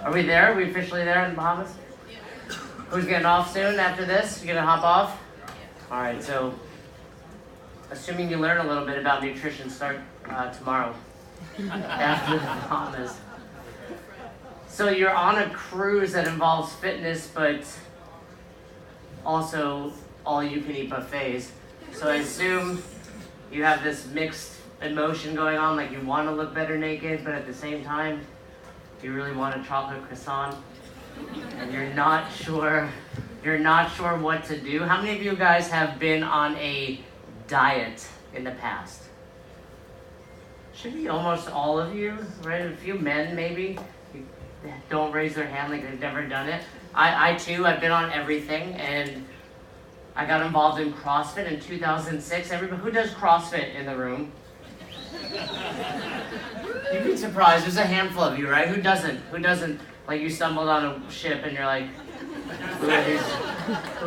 Are we there? Are we officially there in the Bahamas? Who's getting off soon after this? You gonna hop off? All right, so assuming you learn a little bit about nutrition, start tomorrow after the Bahamas. So you're on a cruise that involves fitness, but also all-you-can-eat buffets. So I assume you have this mixed emotion going on, like you want to look better naked, but at the same time, you really want a chocolate croissant, and you're not sure what to do. How many of you guys have been on a diet in the past? Should be almost all of you, right? A few men maybe don't raise their hand like they've never done it. I too, I've been on everything, and I got involved in CrossFit in 2006. Everybody, who does CrossFit in the room? You'd be surprised. There's a handful of you, right? Who doesn't? Who doesn't? Like you stumbled on a ship and you're like, who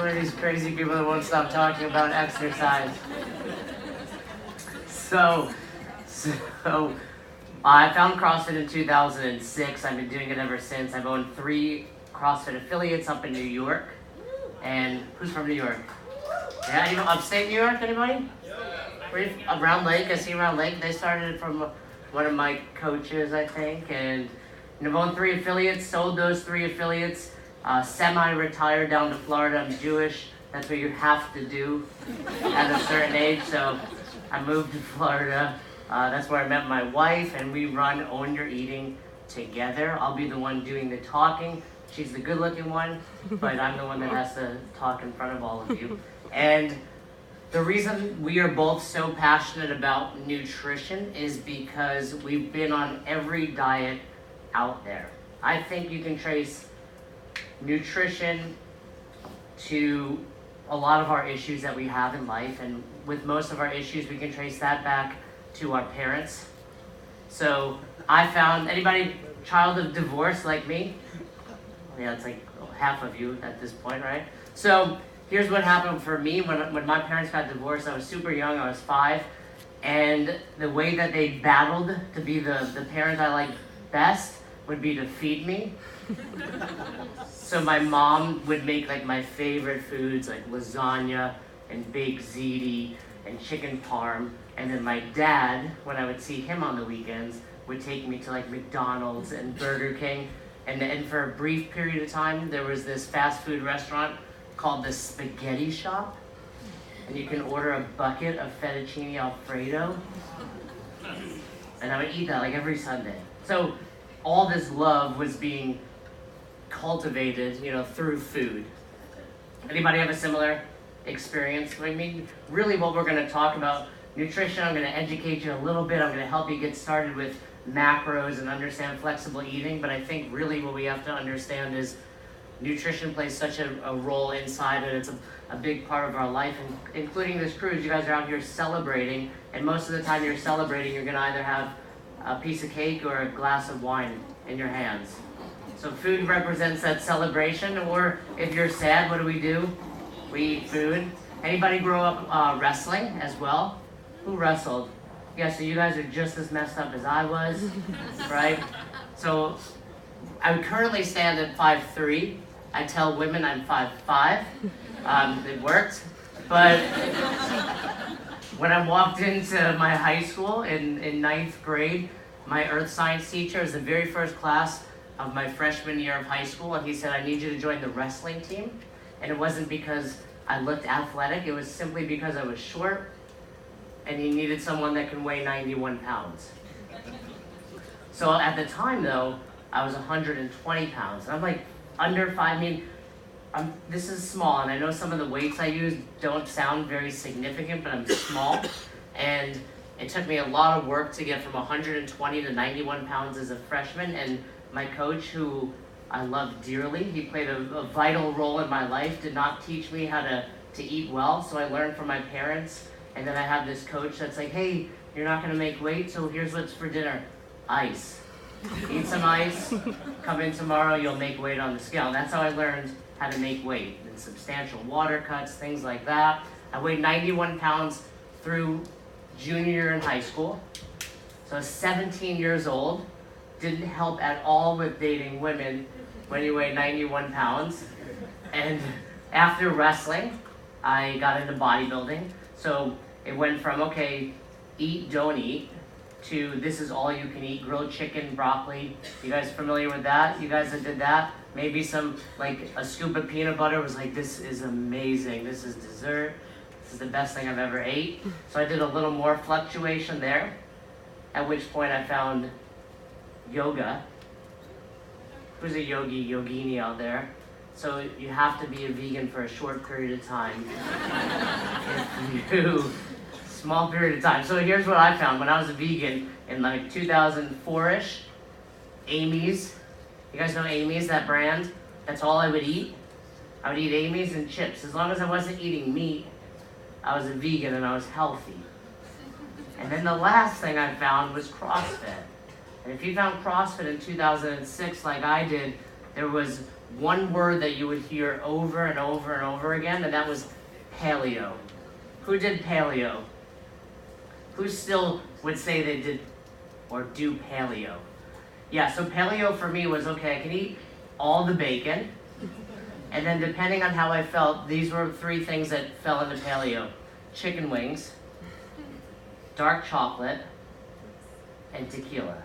are these crazy people that won't stop talking about exercise? So I found CrossFit in 2006. I've been doing it ever since. I've owned 3 CrossFit affiliates up in New York. And who's from New York? Yeah, you know, upstate New York, anybody? Round Lake, I see Round Lake. They started it from one of my coaches, I think. And I've owned 3 affiliates, sold those 3 affiliates, semi-retired down to Florida. I'm Jewish. That's what you have to do at a certain age. So I moved to Florida. That's where I met my wife, and we run Own Your Eating together. I'll be the one doing the talking. She's the good-looking one, but I'm the one that has to talk in front of all of you. And the reason we are both so passionate about nutrition is because we've been on every diet out there. I think you can trace nutrition to a lot of our issues that we have in life, and with most of our issues, we can trace that back to our parents. So I found, anybody child of divorce like me? Yeah, it's like half of you at this point, right? So here's what happened for me. When my parents got divorced, I was super young, I was 5, and the way that they battled to be the parent I liked best would be to feed me. So my mom would make like my favorite foods like lasagna and baked ziti and chicken parm, and then my dad, when I would see him on the weekends, would take me to like McDonald's and Burger King. And for a brief period of time, there was this fast food restaurant called the Spaghetti Shop. And you can order a bucket of fettuccine alfredo. And I would eat that like every Sunday. So all this love was being cultivated, through food. Anybody have a similar experience? I mean, really what we're gonna talk about, nutrition, I'm gonna educate you a little bit. I'm gonna help you get started with macros and understand flexible eating, but I think really what we have to understand is nutrition plays such a role inside it. It's a big part of our life, and including this cruise. You guys are out here celebrating, and most of the time you're celebrating, you're gonna either have a piece of cake or a glass of wine in your hands. So food represents that celebration, or if you're sad, what do? We eat food. Anybody grow up wrestling as well? Who wrestled? Yeah, so you guys are just as messed up as I was, right? So I currently stand at 5'3". I tell women I'm 5'5". It worked. But when I walked into my high school in 9th grade, my earth science teacher was the very first class of my freshman year of high school, and he said, I need you to join the wrestling team. And it wasn't because I looked athletic, it was simply because I was short, and he needed someone that can weigh 91 pounds. So at the time though, I was 120 pounds. And I'm like under 5, this is small, and I know some of the weights I use don't sound very significant, but I'm small. And it took me a lot of work to get from 120 to 91 pounds as a freshman. And my coach, who I love dearly, he played a vital role in my life, did not teach me how to eat well. So I learned from my parents. And then I have this coach that's like, hey, you're not gonna make weight, so here's what's for dinner. Ice. Eat some ice, come in tomorrow, you'll make weight on the scale. And that's how I learned how to make weight. And substantial water cuts, things like that. I weighed 91 pounds through junior year in high school. So I was 17 years old, didn't help at all with dating women when you weigh 91 pounds. And after wrestling, I got into bodybuilding. So it went from, okay, eat, don't eat, to this is all you can eat, grilled chicken, broccoli. You guys familiar with that? You guys that did that? Maybe some, like a scoop of peanut butter was like, this is amazing, this is dessert, this is the best thing I've ever ate. So I did a little more fluctuation there, at which point I found yoga. Who's a yogi, yogini out there? So you have to be a vegan for a short period of time. Small period of time. So here's what I found when I was a vegan in like 2004-ish. Amy's. You guys know Amy's, that brand? That's all I would eat. I would eat Amy's and chips. As long as I wasn't eating meat, I was a vegan and I was healthy. And then the last thing I found was CrossFit. And if you found CrossFit in 2006 like I did, there was one word that you would hear over and over and over again, and that was paleo. Who did paleo? Who still would say they did or do paleo? Yeah, so paleo for me was, okay, I can eat all the bacon, and then depending on how I felt, these were 3 things that fell into paleo. Chicken wings, dark chocolate, and tequila.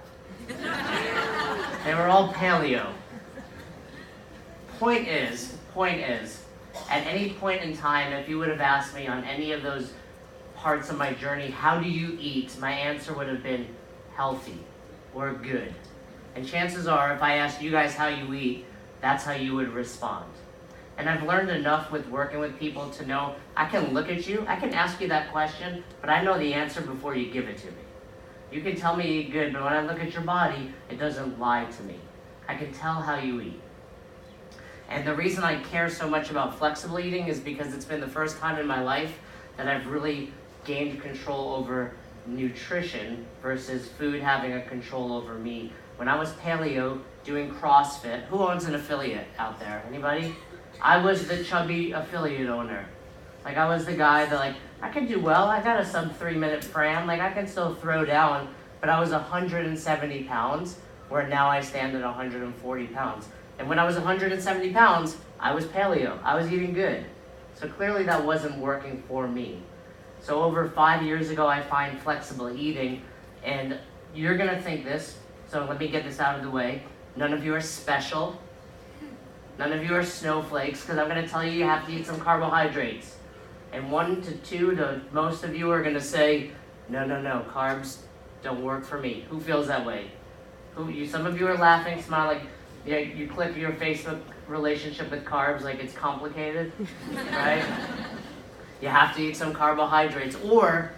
They were all paleo. Point is, at any point in time, if you would have asked me on any of those parts of my journey, how do you eat? My answer would have been healthy or good. And chances are, if I asked you guys how you eat, that's how you would respond. And I've learned enough with working with people to know I can look at you, I can ask you that question, but I know the answer before you give it to me. You can tell me you eat good, but when I look at your body, it doesn't lie to me. I can tell how you eat. And the reason I care so much about flexible eating is because it's been the first time in my life that I've really gained control over nutrition versus food having a control over me. When I was paleo, doing CrossFit, who owns an affiliate out there? Anybody? I was the chubby affiliate owner. Like, I was the guy that, like, I can do well, I got a sub 3-minute Fran, like I can still throw down, but I was 170 pounds, where now I stand at 140 pounds. And when I was 170 pounds, I was paleo, I was eating good. So clearly that wasn't working for me. So over 5 years ago, I find flexible eating, and you're gonna think this, so let me get this out of the way. None of you are special. None of you are snowflakes, because I'm gonna tell you have to eat some carbohydrates. And 1 to 2 to most of you are gonna say, no, carbs don't work for me. Who feels that way? Some of you are laughing, smiling, yeah, you click your Facebook relationship with carbs like it's complicated, right? You have to eat some carbohydrates. Or,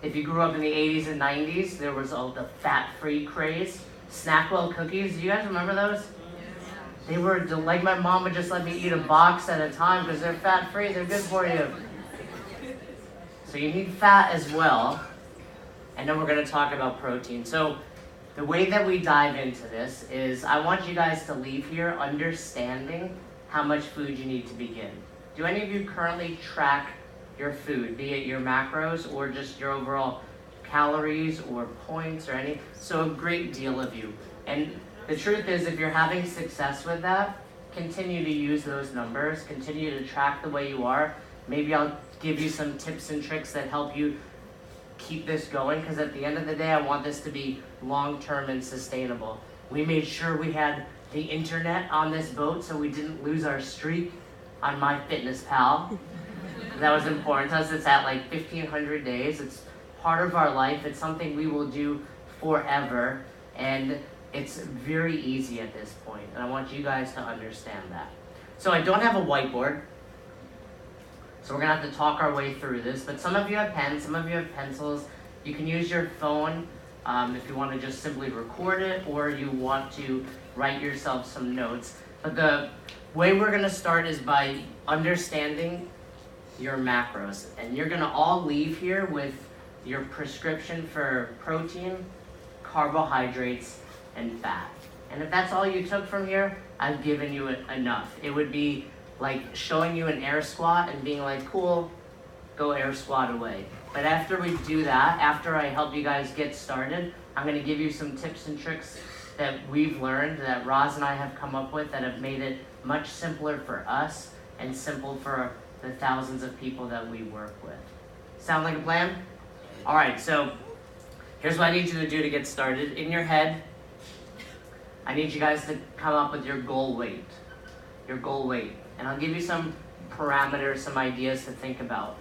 if you grew up in the 80s and 90s, there was the fat-free craze. Snackwell cookies, do you guys remember those? They were, like my mom would just let me eat a box at a time because they're fat-free, they're good for you. So you need fat as well. And then we're gonna talk about protein. So the way that we dive into this is I want you guys to leave here understanding how much food you need to begin. Do any of you currently track your food, be it your macros or just your overall calories or points or any? So a great deal of you. And the truth is, if you're having success with that, continue to use those numbers, continue to track the way you are. Maybe I'll give you some tips and tricks that help you keep this going, because at the end of the day, I want this to be long-term and sustainable. We made sure we had the internet on this boat so we didn't lose our streak on MyFitnessPal. That was important to us. It's at like 1,500 days. It's part of our life. It's something we will do forever. And it's very easy at this point. And I want you guys to understand that. So I don't have a whiteboard. So we're gonna have to talk our way through this, but some of you have pens, some of you have pencils. You can use your phone if you want to just simply record it, or you want to write yourself some notes. But the way we're gonna start is by understanding your macros. And you're gonna all leave here with your prescription for protein, carbohydrates, and fat. And if that's all you took from here, I've given you enough. It would be like showing you an air squat and being like, cool, go air squat away. But after we do that, after I help you guys get started, I'm going to give you some tips and tricks that we've learned, that Roz and I have come up with, that have made it much simpler for us and simple for the thousands of people that we work with. Sound like a plan? All right, so here's what I need you to do to get started. In your head, I need you guys to come up with your goal weight. Your goal weight. And I'll give you some parameters, some ideas to think about.